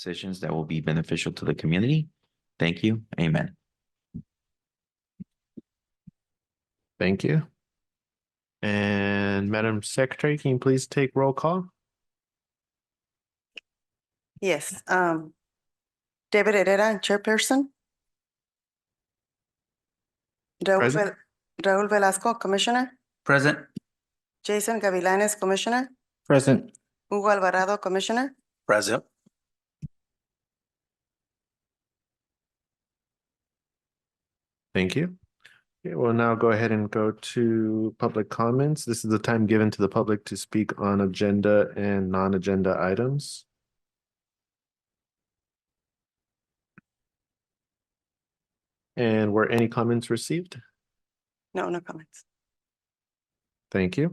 decisions that will be beneficial to the community. Thank you. Amen. Thank you. And Madam Secretary, can you please take roll call? Yes, David Herrera, Chairperson. Present. Raúl Velasco, Commissioner. Present. Jason Gavilanes, Commissioner. Present. Hugo Alvarado, Commissioner. Present. Thank you. Okay, we'll now go ahead and go to public comments. This is the time given to the public to speak on agenda and non-agenda items. And were any comments received? No, no comments. Thank you.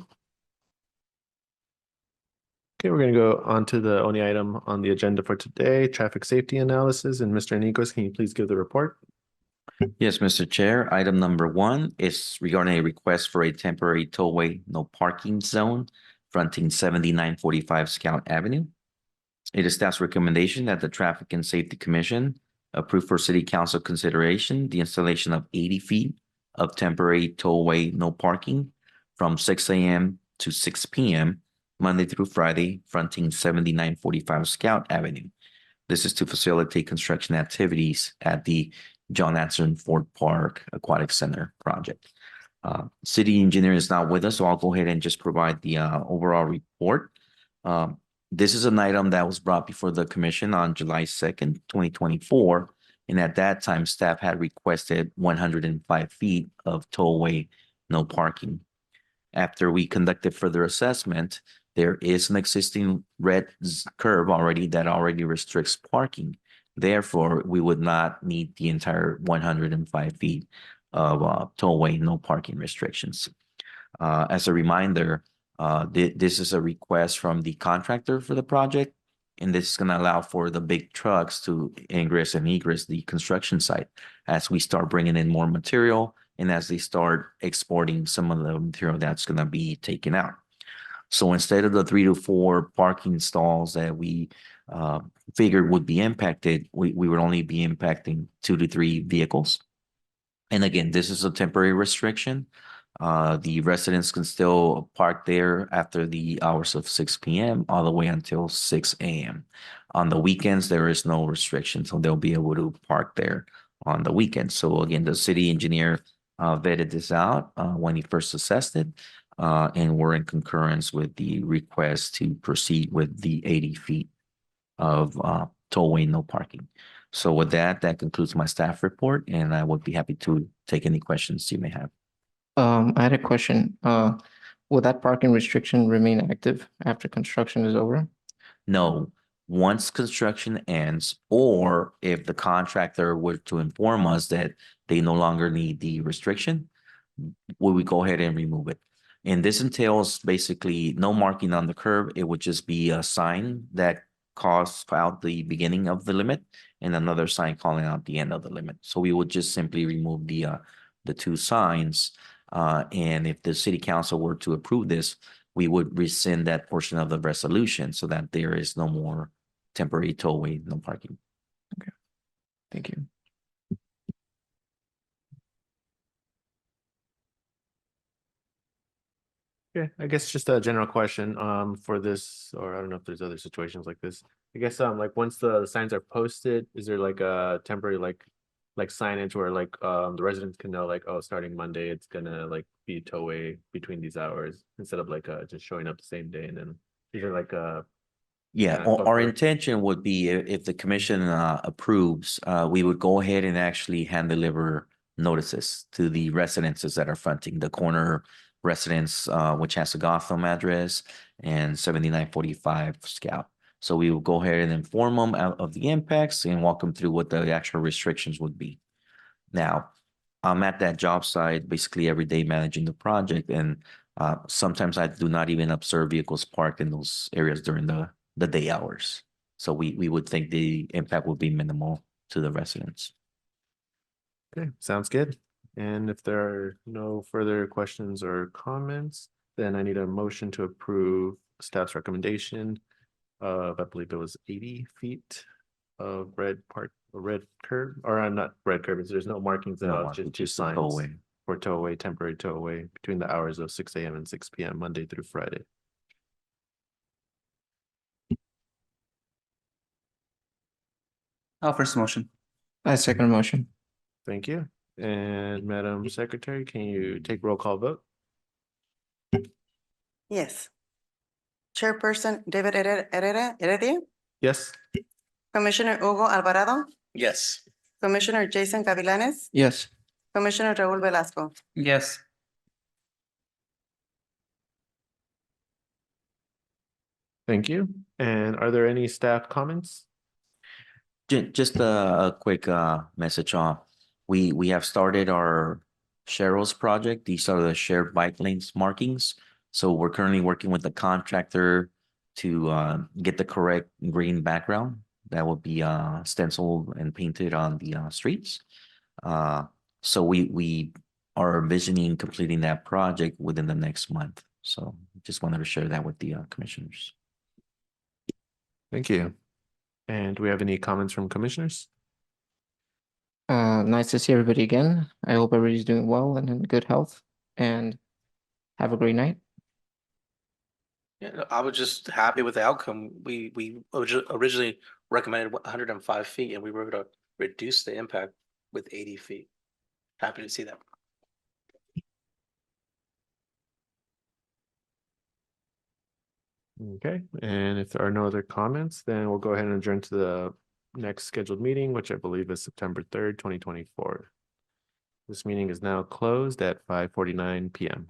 Okay, we're going to go on to the only item on the agenda for today, traffic safety analysis. And Mr. Nikos, can you please give the report? Yes, Mr. Chair. Item number 1 is regarding a request for a temporary tollway no parking zone fronting 7945 Scout Avenue. It is staff's recommendation that the Traffic and Safety Commission approve for City Council consideration the installation of 80 feet of temporary tollway no parking from 6 a.m. to 6 p.m. Monday through Friday, fronting 7945 Scout Avenue. This is to facilitate construction activities at the John Anson Ford Park Aquatic Center project. City engineer is not with us, so I'll go ahead and just provide the overall report. This is an item that was brought before the commission on July 2nd, 2024. And at that time, staff had requested 105 feet of tollway no parking. After we conducted further assessment, there is an existing red curve already that already restricts parking. Therefore, we would not need the entire 105 feet of tollway no parking restrictions. As a reminder, this is a request from the contractor for the project, and this is going to allow for the big trucks to ingress and egress the construction site as we start bringing in more material and as they start exporting some of the material that's going to be taken out. So instead of the 3 to 4 parking stalls that we figured would be impacted, we would only be impacting 2 to 3 vehicles. And again, this is a temporary restriction. The residents can still park there after the hours of 6 p.m. all the way until 6 a.m. On the weekends, there is no restriction, so they'll be able to park there on the weekends. So again, the city engineer vetted this out when he first assessed it, and we're in concurrence with the request to proceed with the 80 feet of tollway no parking. So with that, that concludes my staff report, and I would be happy to take any questions you may have. I had a question. Will that parking restriction remain active after construction is over? No, once construction ends, or if the contractor were to inform us that they no longer need the restriction, we would go ahead and remove it. And this entails basically no marking on the curb. It would just be a sign that calls out the beginning of the limit and another sign calling out the end of the limit. So we would just simply remove the 2 signs. And if the city council were to approve this, we would rescind that portion of the resolution so that there is no more temporary tollway, no parking. Okay, thank you. Okay, I guess just a general question for this, or I don't know if there's other situations like this. I guess like once the signs are posted, is there like a temporary like signage where like the residents can know like, oh, starting Monday it's gonna like be tollway between these hours instead of like just showing up the same day, and then is there like a Yeah, our intention would be if the commission approves, we would go ahead and actually hand deliver notices to the residences that are fronting the corner residence, which has a Gotham address and 7945 Scout. So we will go ahead and inform them of the impacts and walk them through what the actual restrictions would be. Now, I'm at that job site basically every day managing the project, and sometimes I do not even observe vehicles parked in those areas during the day hours. So we would think the impact would be minimal to the residents. Okay, sounds good. And if there are no further questions or comments, then I need a motion to approve staff's recommendation of, I believe it was 80 feet red curb, or not red curb, there's no markings at No all, marking, just two just the signs tollway. for towaway, temporary towaway between the hours of 6 a.m. and 6 p.m. Monday through Friday. I'll first motion. I second motion. Thank you. And Madam Secretary, can you take roll call vote? Yes. Chairperson David Heredia, Yes. Commissioner Hugo Alvarado, Yes. Commissioner Jason Gavilanes, Yes. Commissioner Raul Velasco. Yes. Thank you. And are there any staff comments? Just a quick message off. We have started our Cheryl's project. These are the shared bike lanes markings. So we're currently working with the contractor to get the correct green background that will be stenciled and painted on the streets. So we are envisioning completing that project within the next month. So just wanted to share that with the commissioners. Thank you. And do we have any comments from commissioners? Nice to see everybody again. I hope everybody's doing well and in good health, and have a great night. Yeah, I was just happy with the outcome. We originally recommended 105 feet, and we were able to reduce the impact with 80 feet. Happy to see that. Okay, and if there are no other comments, then we'll go ahead and adjourn to the next scheduled meeting, which I believe is September 3rd, 2024. This meeting is now closed at 5:49 p.m.